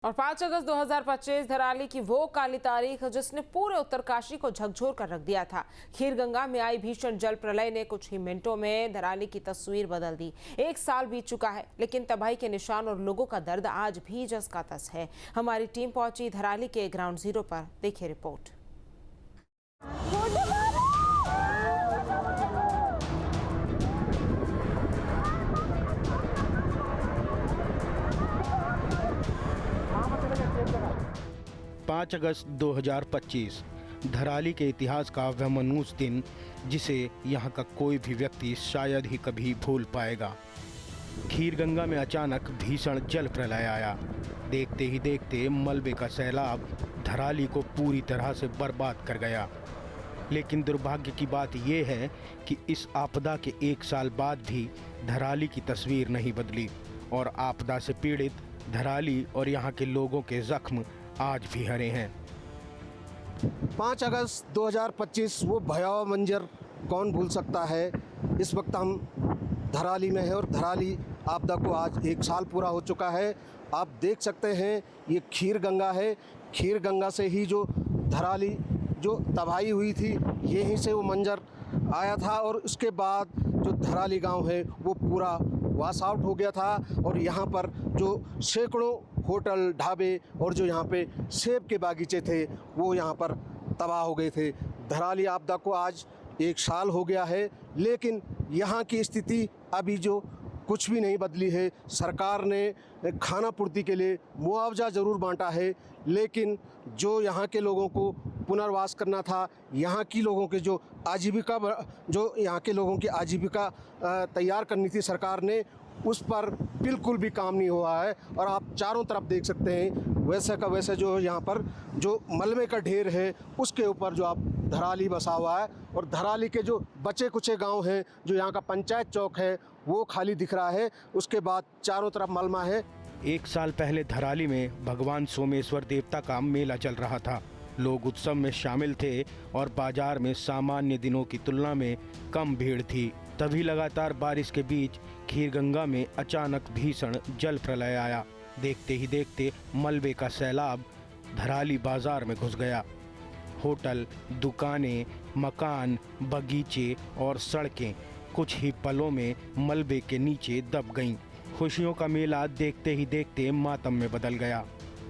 और 5 अगस्त 2025 धराली की वो काली तारीख जिसने पूरे उत्तरकाशी को झकझोर कर रख दिया था। खीरगंगा में आई भीषण जल प्रलय ने कुछ ही मिनटों में धराली की तस्वीर बदल दी। 1 साल बीत चुका है, लेकिन तबाही के निशान और लोगों का दर्द आज भी जस का तस है। हमारी टीम पहुंची धराली के ग्राउंड जीरो पर, देखिए रिपोर्ट। 5 अगस्त 2025 धराली के इतिहास का वह मनहूस दिन जिसे यहाँ का कोई भी व्यक्ति शायद ही कभी भूल पाएगा। खीरगंगा में अचानक भीषण जल प्रलय आया। देखते ही देखते मलबे का सैलाब धराली को पूरी तरह से बर्बाद कर गया। लेकिन दुर्भाग्य की बात यह है कि इस आपदा के 1 साल बाद भी धराली की तस्वीर नहीं बदली और आपदा से पीड़ित धराली और यहाँ के लोगों के जख्म आज भी हरे हैं। 5 अगस्त 2025 वो भयावह मंजर कौन भूल सकता है। इस वक्त हम धराली में हैं और धराली आपदा को आज 1 साल पूरा हो चुका है। आप देख सकते हैं ये खीरगंगा है। खीरगंगा से ही जो धराली जो तबाही हुई थी यहीं से वो मंजर आया था और उसके बाद जो धराली गांव है वो पूरा वॉश आउट हो गया था और यहाँ पर जो सैकड़ों होटल ढाबे और जो यहाँ पे सेब के बागीचे थे वो यहाँ पर तबाह हो गए थे। धराली आपदा को आज 1 साल हो गया है, लेकिन यहाँ की स्थिति अभी जो कुछ भी नहीं बदली है। सरकार ने खाना पूर्ति के लिए मुआवजा ज़रूर बांटा है, लेकिन जो यहाँ के लोगों को पुनर्वास करना था, यहाँ की लोगों के जो यहाँ के लोगों की आजीविका तैयार करनी थी सरकार ने, उस पर बिल्कुल भी काम नहीं हुआ है। और आप चारों तरफ देख सकते हैं वैसे का वैसे जो यहाँ पर जो मलबे का ढेर है उसके ऊपर जो आप धराली बसा हुआ है और धराली के जो बचे कुचे गांव हैं, जो यहाँ का पंचायत चौक है वो खाली दिख रहा है। उसके बाद चारों तरफ मलमा है। 1 साल पहले धराली में भगवान सोमेश्वर देवता का मेला चल रहा था। लोग उत्सव में शामिल थे और बाजार में सामान्य दिनों की तुलना में कम भीड़ थी। तभी लगातार बारिश के बीच खीरगंगा में अचानक भीषण जल प्रलय आया। देखते ही देखते मलबे का सैलाब धराली बाजार में घुस गया। होटल, दुकानें, मकान, बगीचे और सड़कें कुछ ही पलों में मलबे के नीचे दब गईं। खुशियों का मेला देखते ही देखते मातम में बदल गया।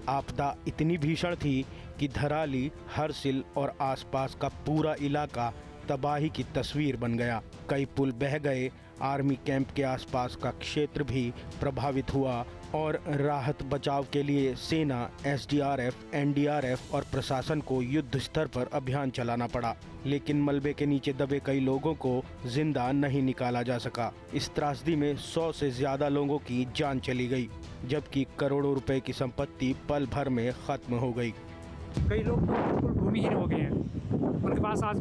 आपदा इतनी भीषण थी कि धराली, हरसिल और आसपास का पूरा इलाका तबाही की तस्वीर बन गया। कई पुल बह गए, आर्मी कैंप के आसपास का क्षेत्र भी प्रभावित हुआ और राहत बचाव के लिए सेना, एसडीआरएफ, एनडीआरएफ और प्रशासन को युद्ध स्तर पर अभियान चलाना पड़ा। लेकिन मलबे के नीचे दबे कई लोगों को जिंदा नहीं निकाला जा सका। इस त्रासदी में 100 से ज्यादा लोगों की जान चली गई, जबकि करोड़ों रुपए की संपत्ति पल भर में खत्म हो गई। कई लोग तो बिल्कुल भूमिहीन हो गए हैं। उनके पास आज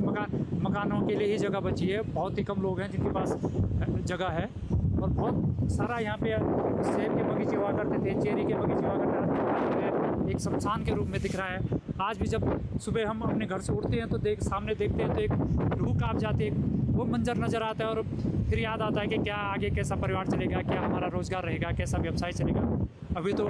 मकानों के लिए ही जगह बची है। बहुत ही कम लोग हैं जिनके पास जगह है और बहुत सारा यहाँ पे सेब के बगीचे हुआ करते थे, चेरी के बगीचे हुआ करते थे। एक शमशान के रूप में दिख रहा है। आज भी जब सुबह हम अपने घर से उठते हैं तो सामने देखते हैं तो एक रूह कांप जाती है। वो मंजर नज़र आता है और फिर याद आता है कि क्या आगे कैसा परिवार चलेगा, क्या हमारा रोज़गार रहेगा, कैसा व्यवसाय चलेगा। अभी तो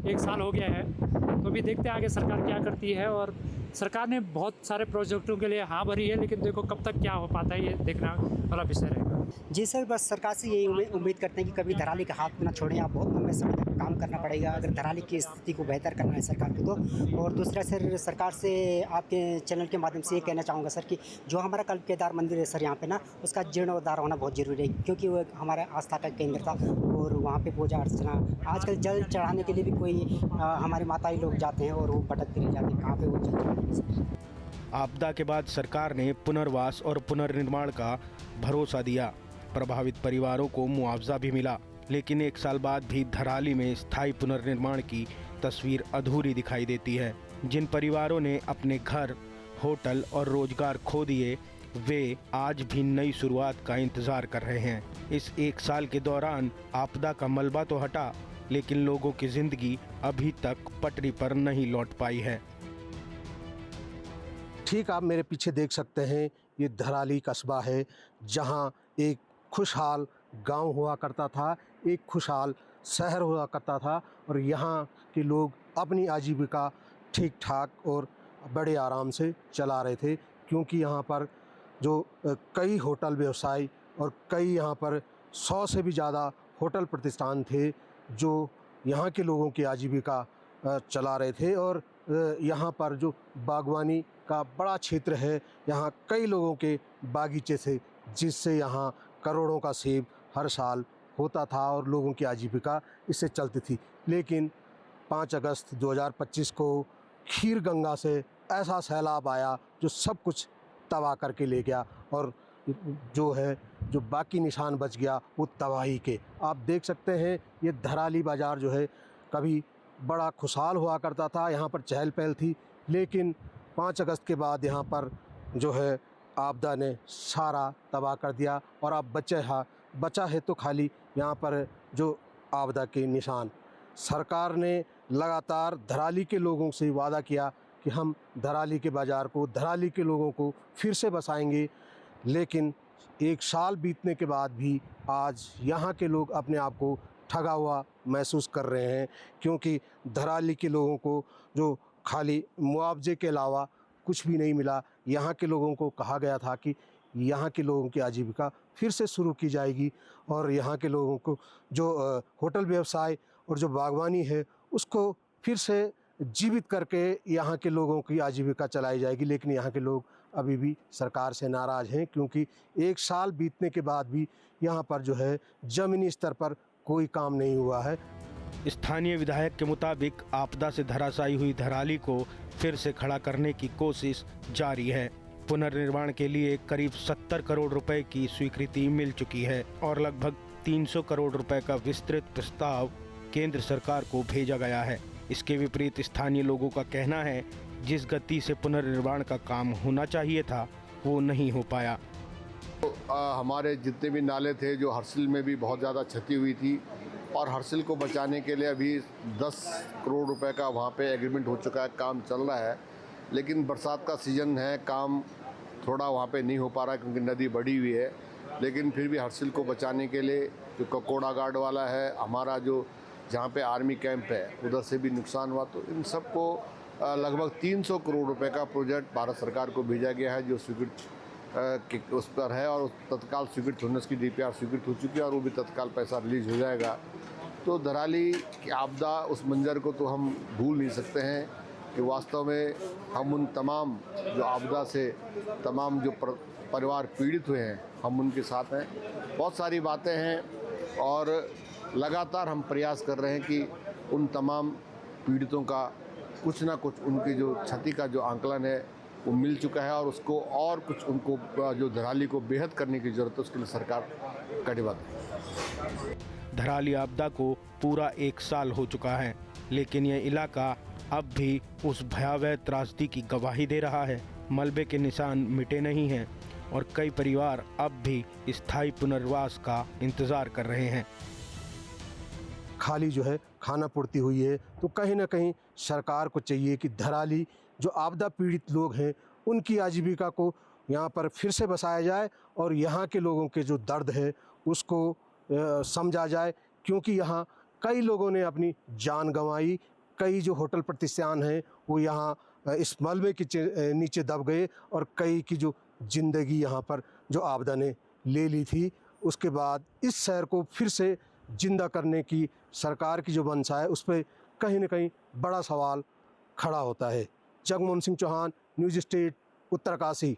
1 साल हो गया है, तो अभी देखते हैं आगे सरकार क्या करती है। और सरकार ने बहुत सारे प्रोजेक्टों के लिए हाँ भरी है, लेकिन देखो कब तक क्या हो पाता है ये देखना वाला विषय रहेगा। जी सर, बस सरकार से यही उम्मीद करते हैं कि कभी धराली का हाथ ना छोड़ें। आप बहुत लंबे समय तक काम करना पड़ेगा अगर धराली की स्थिति को बेहतर करना है सरकार को तो। और दूसरा सर, सरकार से आपके चैनल के माध्यम से ये कहना चाहूँगा सर कि जो हमारा कल्प केदार मंदिर है सर यहाँ पे ना, उसका जीर्णोद्धार होना बहुत ज़रूरी है, क्योंकि वो हमारा आस्था का केंद्र था और वहाँ पे पूजा अर्चना आजकल जल चढ़ाने के लिए भी कोई हमारे माताई लोग जाते हैं और वो भटकते रह जाते हैं कहाँ पे वो जल चढ़ाएंगे सर। आपदा के बाद सरकार ने पुनर्वास और पुनर्निर्माण का भरोसा दिया। प्रभावित परिवारों को मुआवजा भी मिला, लेकिन 1 साल बाद भी धराली में स्थायी पुनर्निर्माण की तस्वीर अधूरी दिखाई देती है। जिन परिवारों ने अपने घर, होटल और रोजगार खो दिए, वे आज भी नई शुरुआत का इंतजार कर रहे हैं। इस 1 साल के दौरान आपदा का मलबा तो हटा, लेकिन लोगों की जिंदगी अभी तक पटरी पर नहीं लौट पाई है। ठीक आप मेरे पीछे देख सकते हैं, ये धराली कस्बा है जहाँ एक खुशहाल गांव हुआ करता था, एक खुशहाल शहर हुआ करता था और यहाँ के लोग अपनी आजीविका ठीक ठाक और बड़े आराम से चला रहे थे, क्योंकि यहाँ पर जो कई होटल व्यवसाय और कई यहाँ पर 100 से भी ज़्यादा होटल प्रतिष्ठान थे जो यहाँ के लोगों की आजीविका चला रहे थे। और यहाँ पर जो बागवानी का बड़ा क्षेत्र है, यहाँ कई लोगों के बागीचे थे, जिससे यहाँ करोड़ों का सेब हर साल होता था और लोगों की आजीविका इससे चलती थी। लेकिन 5 अगस्त 2025 को खीर गंगा से ऐसा सैलाब आया जो सब कुछ तबाह करके ले गया, और जो बाकी निशान बच गया वो तबाही के। आप देख सकते हैं ये धराली बाज़ार जो है कभी बड़ा खुशहाल हुआ करता था, यहाँ पर चहल पहल थी, लेकिन 5 अगस्त के बाद यहाँ पर जो है आपदा ने सारा तबाह कर दिया। और अब बचा है तो खाली यहाँ पर जो आपदा के निशान। सरकार ने लगातार धराली के लोगों से वादा किया कि हम धराली के बाज़ार को, धराली के लोगों को फिर से बसाएंगे, लेकिन 1 साल बीतने के बाद भी आज यहाँ के लोग अपने आप को ठगा हुआ महसूस कर रहे हैं, क्योंकि धराली के लोगों को जो खाली मुआवजे के अलावा कुछ भी नहीं मिला। यहाँ के लोगों को कहा गया था कि यहाँ के लोगों की आजीविका फिर से शुरू की जाएगी और यहाँ के लोगों को जो होटल व्यवसाय और जो बागवानी है उसको फिर से जीवित करके यहाँ के लोगों की आजीविका चलाई जाएगी। लेकिन यहाँ के लोग अभी भी सरकार से नाराज़ हैं, क्योंकि 1 साल बीतने के बाद भी यहाँ पर जो है ज़मीनी स्तर पर कोई काम नहीं हुआ है। स्थानीय विधायक के मुताबिक आपदा से धराशायी हुई धराली को फिर से खड़ा करने की कोशिश जारी है। पुनर्निर्माण के लिए करीब 70 करोड़ रुपए की स्वीकृति मिल चुकी है और लगभग 300 करोड़ रुपए का विस्तृत प्रस्ताव केंद्र सरकार को भेजा गया है। इसके विपरीत स्थानीय लोगों का कहना है जिस गति से पुनर्निर्माण का काम होना चाहिए था वो नहीं हो पाया। हमारे जितने भी नाले थे, जो हर्सिल में भी बहुत ज़्यादा क्षति हुई थी, और हर्सिल को बचाने के लिए अभी 10 करोड़ रुपए का वहाँ पे एग्रीमेंट हो चुका है, काम चल रहा है। लेकिन बरसात का सीज़न है, काम थोड़ा वहाँ पे नहीं हो पा रहा है क्योंकि नदी बढ़ी हुई है। लेकिन फिर भी हर्सिल को बचाने के लिए जो ककोड़ा गार्ड वाला है, हमारा जो जहाँ पे आर्मी कैंप है, उधर से भी नुकसान हुआ। तो इन सबको लगभग 300 करोड़ रुपए का प्रोजेक्ट भारत सरकार को भेजा गया है, जो स्वीकृत उस पर है और तत्काल स्वीकृत होने की DPR स्वीकृत हो चुकी है और वो भी तत्काल पैसा रिलीज हो जाएगा। तो धराली की आपदा, उस मंजर को तो हम भूल नहीं सकते हैं कि वास्तव में हम उन तमाम जो आपदा से तमाम जो परिवार पीड़ित हुए हैं, हम उनके साथ हैं। बहुत सारी बातें हैं और लगातार हम प्रयास कर रहे हैं कि उन तमाम पीड़ितों का कुछ ना कुछ, उनकी जो क्षति का जो आंकलन है वो मिल चुका है और उसको और कुछ उनको जो धराली को बेहद करने की ज़रूरत है, उसके लिए सरकार कटिबद्ध है। धराली आपदा को पूरा 1 साल हो चुका है, लेकिन यह इलाका अब भी उस भयावह त्रासदी की गवाही दे रहा है। मलबे के निशान मिटे नहीं हैं और कई परिवार अब भी स्थायी पुनर्वास का इंतज़ार कर रहे हैं। खाली जो है खाना पूर्ति हुई है, तो कहीं ना कहीं सरकार को चाहिए कि धराली जो आपदा पीड़ित लोग हैं उनकी आजीविका को यहाँ पर फिर से बसाया जाए और यहाँ के लोगों के जो दर्द है उसको समझा जाए, क्योंकि यहाँ कई लोगों ने अपनी जान गंवाई। कई जो होटल प्रतिष्ठान हैं वो यहाँ इस मलबे के नीचे दब गए और कई की जो ज़िंदगी यहाँ पर जो आपदा ने ले ली थी, उसके बाद इस शहर को फिर से जिंदा करने की सरकार की जो मंशा है उस पर कहीं ना कहीं बड़ा सवाल खड़ा होता है। Jagmohan Singh Chauhan, news state, Uttarkashi.